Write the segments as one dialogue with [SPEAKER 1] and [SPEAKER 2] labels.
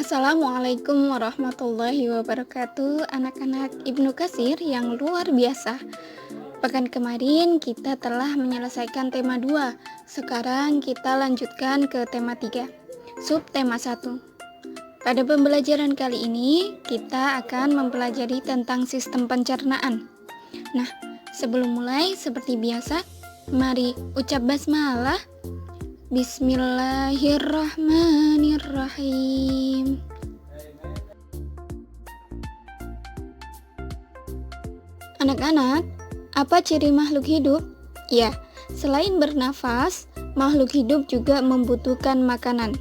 [SPEAKER 1] Assalamualaikum warahmatullahi wabarakatuh, anak-anak Ibnu Katsir yang luar biasa. Pekan kemarin kita telah menyelesaikan tema 2. Sekarang kita lanjutkan ke tema 3, subtema 1. Pada pembelajaran kali ini kita akan mempelajari tentang sistem pencernaan. Nah, sebelum mulai seperti biasa, mari ucap basmalah. Bismillahirrahmanirrahim. Anak-anak, apa ciri makhluk hidup? Ya, selain bernafas, makhluk hidup juga membutuhkan makanan.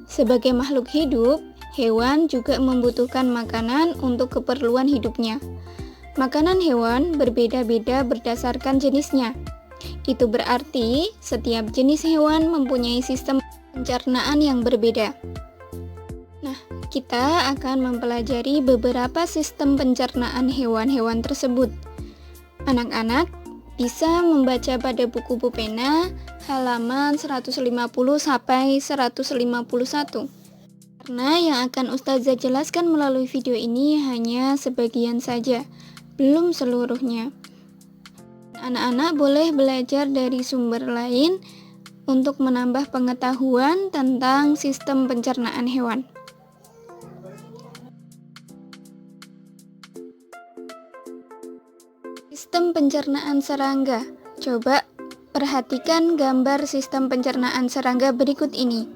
[SPEAKER 1] Sebagai makhluk hidup, hewan juga membutuhkan makanan untuk keperluan hidupnya. Makanan hewan berbeda-beda berdasarkan jenisnya. Itu berarti setiap jenis hewan mempunyai sistem pencernaan yang berbeda. Nah, kita akan mempelajari beberapa sistem pencernaan hewan-hewan tersebut. Anak-anak bisa membaca pada buku pena halaman 150 sampai 151. Karena yang akan Ustazah jelaskan melalui video ini hanya sebagian saja, belum seluruhnya. Anak-anak boleh belajar dari sumber lain untuk menambah pengetahuan tentang sistem pencernaan hewan. Sistem pencernaan serangga. Coba perhatikan gambar sistem pencernaan serangga berikut ini.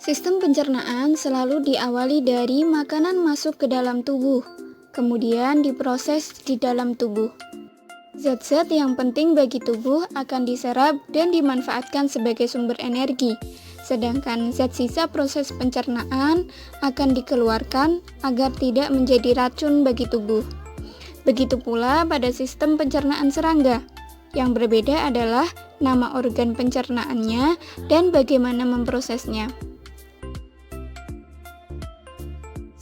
[SPEAKER 1] Sistem pencernaan selalu diawali dari makanan masuk ke dalam tubuh, kemudian diproses di dalam tubuh. Zat-zat yang penting bagi tubuh akan diserap dan dimanfaatkan sebagai sumber energi, sedangkan zat sisa proses pencernaan akan dikeluarkan agar tidak menjadi racun bagi tubuh. Begitu pula pada sistem pencernaan serangga. Yang berbeda adalah nama organ pencernaannya dan bagaimana memprosesnya.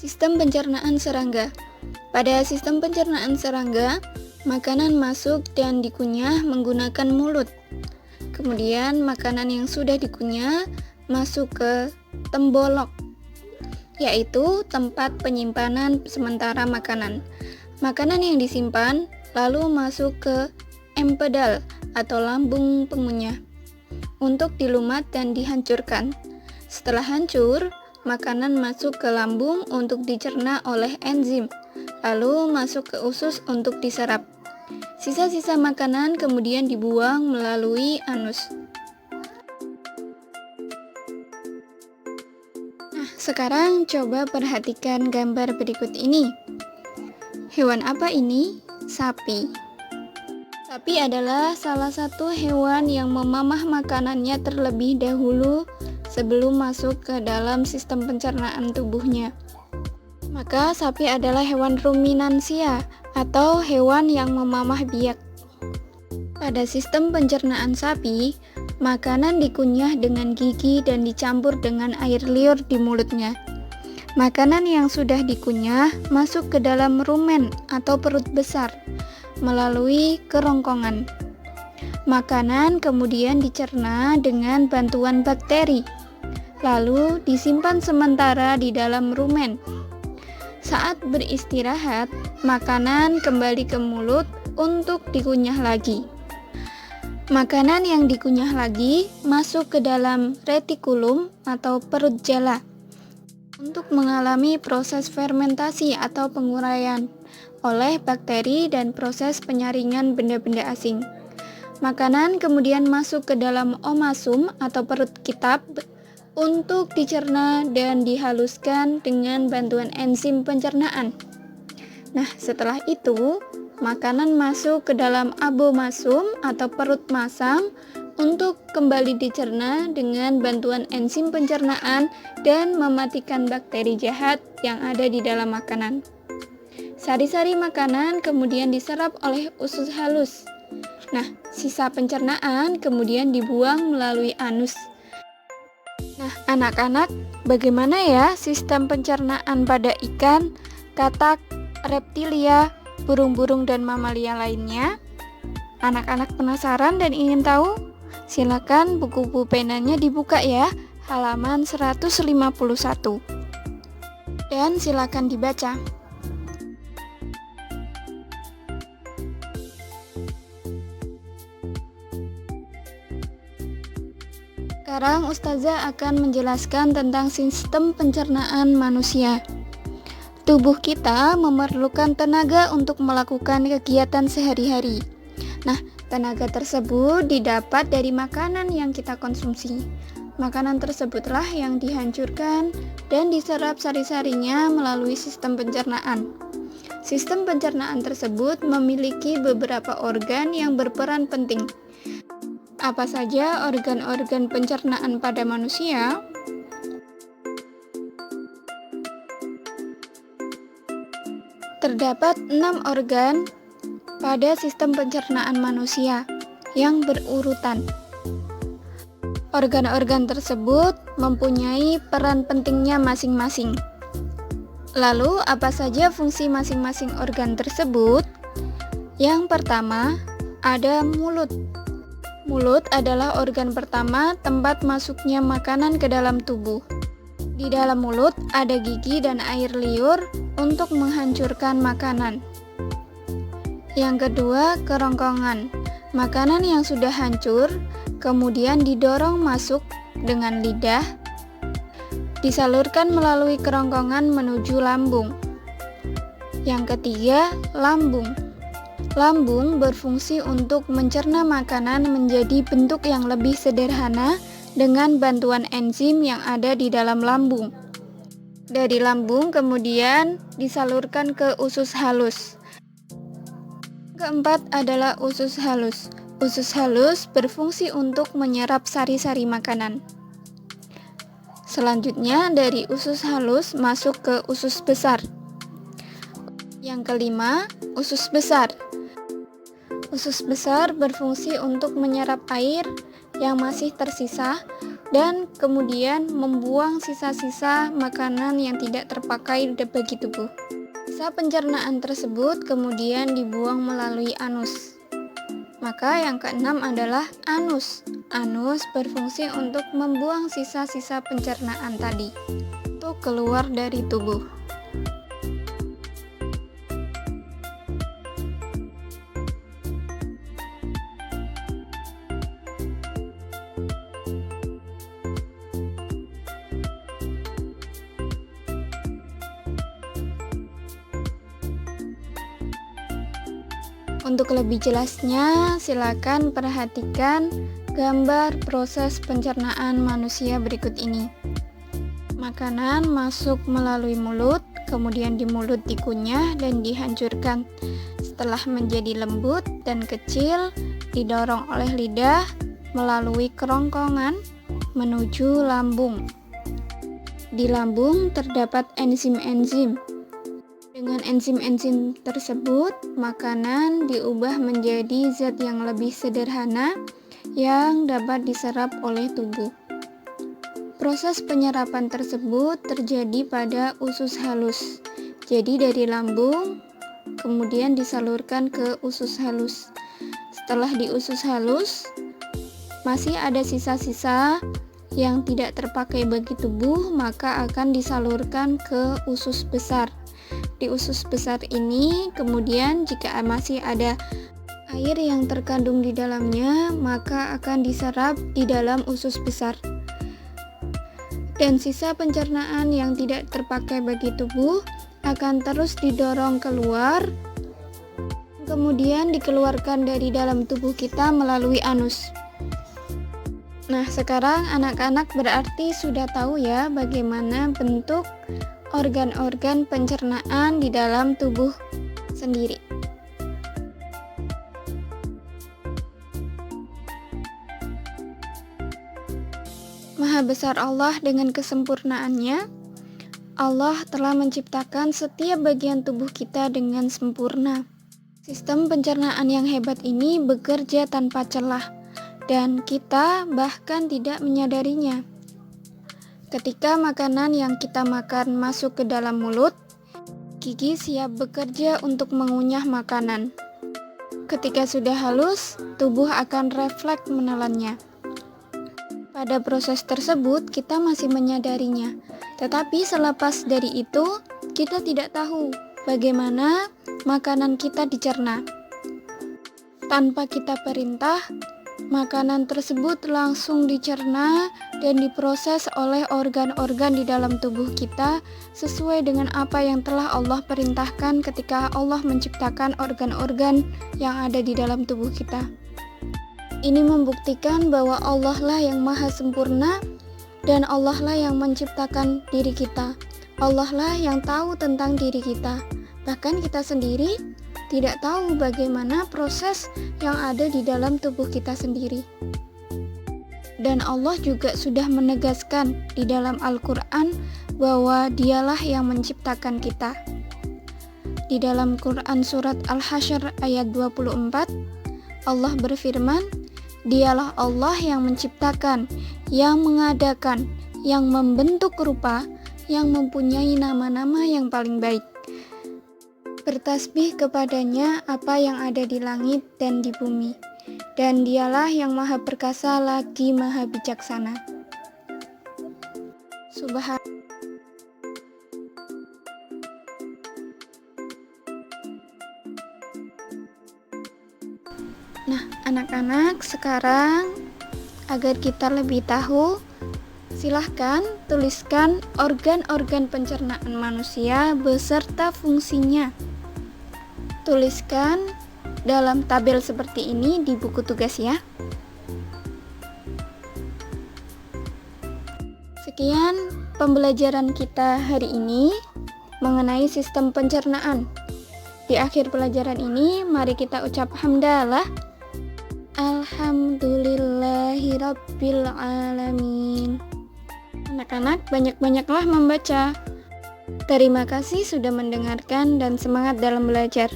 [SPEAKER 1] Sistem pencernaan serangga. Pada sistem pencernaan serangga, makanan masuk dan dikunyah menggunakan mulut. Kemudian makanan yang sudah dikunyah masuk ke tembolok, yaitu tempat penyimpanan sementara makanan. Makanan yang disimpan lalu masuk ke empedal atau lambung pengunyah untuk dilumat dan dihancurkan. Setelah hancur, makanan masuk ke lambung untuk dicerna oleh enzim, lalu masuk ke usus untuk diserap. Sisa-sisa makanan kemudian dibuang melalui anus. Nah, sekarang coba perhatikan gambar berikut ini. Hewan apa ini? Sapi. Sapi adalah salah satu hewan yang memamah makanannya terlebih dahulu sebelum masuk ke dalam sistem pencernaan tubuhnya. Maka sapi adalah hewan ruminansia atau hewan yang memamah biak. Pada sistem pencernaan sapi, makanan dikunyah dengan gigi dan dicampur dengan air liur di mulutnya. Makanan yang sudah dikunyah masuk ke dalam rumen atau perut besar melalui kerongkongan. Makanan kemudian dicerna dengan bantuan bakteri, lalu disimpan sementara di dalam rumen. Saat beristirahat, makanan kembali ke mulut untuk dikunyah lagi. Makanan yang dikunyah lagi masuk ke dalam retikulum atau perut jala untuk mengalami proses fermentasi atau penguraian oleh bakteri dan proses penyaringan benda-benda asing. Makanan kemudian masuk ke dalam omasum atau perut kitab untuk dicerna dan dihaluskan dengan bantuan enzim pencernaan. Nah, setelah itu, makanan masuk ke dalam abomasum atau perut masam untuk kembali dicerna dengan bantuan enzim pencernaan dan mematikan bakteri jahat yang ada di dalam makanan. Sari-sari makanan kemudian diserap oleh usus halus. Nah, sisa pencernaan kemudian dibuang melalui anus. Nah, anak-anak, bagaimana ya sistem pencernaan pada ikan, katak, reptilia, burung-burung dan mamalia lainnya? Anak-anak penasaran dan ingin tahu? Silakan buku penanya dibuka ya, halaman 151. Dan silakan dibaca. Sekarang Ustazah akan menjelaskan tentang sistem pencernaan manusia. Tubuh kita memerlukan tenaga untuk melakukan kegiatan sehari-hari. Nah, tenaga tersebut didapat dari makanan yang kita konsumsi. Makanan tersebutlah yang dihancurkan dan diserap sari-sarinya melalui sistem pencernaan. Sistem pencernaan tersebut memiliki beberapa organ yang berperan penting. Apa saja organ-organ pencernaan pada manusia? Terdapat 6 organ pada sistem pencernaan manusia yang berurutan. Organ-organ tersebut mempunyai peran pentingnya masing-masing. Lalu, apa saja fungsi masing-masing organ tersebut? Yang pertama, ada mulut. Mulut adalah organ pertama tempat masuknya makanan ke dalam tubuh. Di dalam mulut ada gigi dan air liur untuk menghancurkan makanan. Yang kedua, kerongkongan. Makanan yang sudah hancur kemudian didorong masuk dengan lidah, disalurkan melalui kerongkongan menuju lambung. Yang ketiga, lambung. Lambung berfungsi untuk mencerna makanan menjadi bentuk yang lebih sederhana dengan bantuan enzim yang ada di dalam lambung. Dari lambung kemudian disalurkan ke usus halus. Keempat adalah usus halus. Usus halus berfungsi untuk menyerap sari-sari makanan. Selanjutnya dari usus halus masuk ke usus besar. Yang kelima, usus besar. Usus besar berfungsi untuk menyerap air yang masih tersisa dan kemudian membuang sisa-sisa makanan yang tidak terpakai bagi tubuh. Sisa pencernaan tersebut kemudian dibuang melalui anus. Maka yang keenam adalah anus. Anus berfungsi untuk membuang sisa-sisa pencernaan tadi untuk keluar dari tubuh. Untuk lebih jelasnya, silakan perhatikan gambar proses pencernaan manusia berikut ini. Makanan masuk melalui mulut, kemudian di mulut dikunyah dan dihancurkan. Setelah menjadi lembut dan kecil, didorong oleh lidah melalui kerongkongan menuju lambung. Di lambung terdapat enzim-enzim. Dengan enzim-enzim tersebut, makanan diubah menjadi zat yang lebih sederhana yang dapat diserap oleh tubuh. Proses penyerapan tersebut terjadi pada usus halus. Jadi dari lambung, kemudian disalurkan ke usus halus. Setelah di usus halus, masih ada sisa-sisa yang tidak terpakai bagi tubuh, maka akan disalurkan ke usus besar. Di usus besar ini kemudian jika masih ada air yang terkandung di dalamnya, maka akan diserap di dalam usus besar. Dan sisa pencernaan yang tidak terpakai bagi tubuh akan terus didorong keluar, kemudian dikeluarkan dari dalam tubuh kita melalui anus. Nah, sekarang anak-anak berarti sudah tahu ya bagaimana bentuk organ-organ pencernaan di dalam tubuh sendiri. Maha besar Allah dengan kesempurnaannya. Allah telah menciptakan setiap bagian tubuh kita dengan sempurna. Sistem pencernaan yang hebat ini bekerja tanpa celah dan kita bahkan tidak menyadarinya. Ketika makanan yang kita makan masuk ke dalam mulut, gigi siap bekerja untuk mengunyah makanan. Ketika sudah halus, tubuh akan refleks menelannya. Pada proses tersebut, kita masih menyadarinya. Tetapi selepas dari itu, kita tidak tahu bagaimana makanan kita dicerna. Tanpa kita perintah, makanan tersebut langsung dicerna dan diproses oleh organ-organ di dalam tubuh kita sesuai dengan apa yang telah Allah perintahkan ketika Allah menciptakan organ-organ yang ada di dalam tubuh kita. Ini membuktikan bahwa Allah lah yang maha sempurna dan Allah lah yang menciptakan diri kita. Allah lah yang tahu tentang diri kita. Bahkan kita sendiri tidak tahu bagaimana proses yang ada di dalam tubuh kita sendiri. Dan Allah juga sudah menegaskan di dalam Al-Quran bahwa Dialah yang menciptakan kita. Di dalam Quran surat Al-Hasyr ayat 24, Allah berfirman, Dialah Allah yang menciptakan, yang mengadakan, yang membentuk rupa, yang mempunyai nama-nama yang paling baik. Bertasbih kepadanya apa yang ada di langit dan di bumi, dan Dialah yang maha perkasa lagi maha bijaksana. Nah, anak-anak, sekarang agar kita lebih tahu, silahkan tuliskan organ-organ pencernaan manusia beserta fungsinya. Tuliskan dalam tabel seperti ini di buku tugas ya. Sekian pembelajaran kita hari ini mengenai sistem pencernaan. Di akhir pelajaran ini, mari kita ucap hamdalah. Alhamdulillahirabbil alamin. Anak-anak, banyak-banyaklah membaca. Terima kasih sudah mendengarkan dan semangat dalam belajar.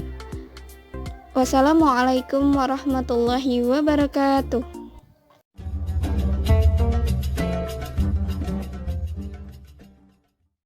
[SPEAKER 1] Wassalamualaikum warahmatullahi wabarakatuh.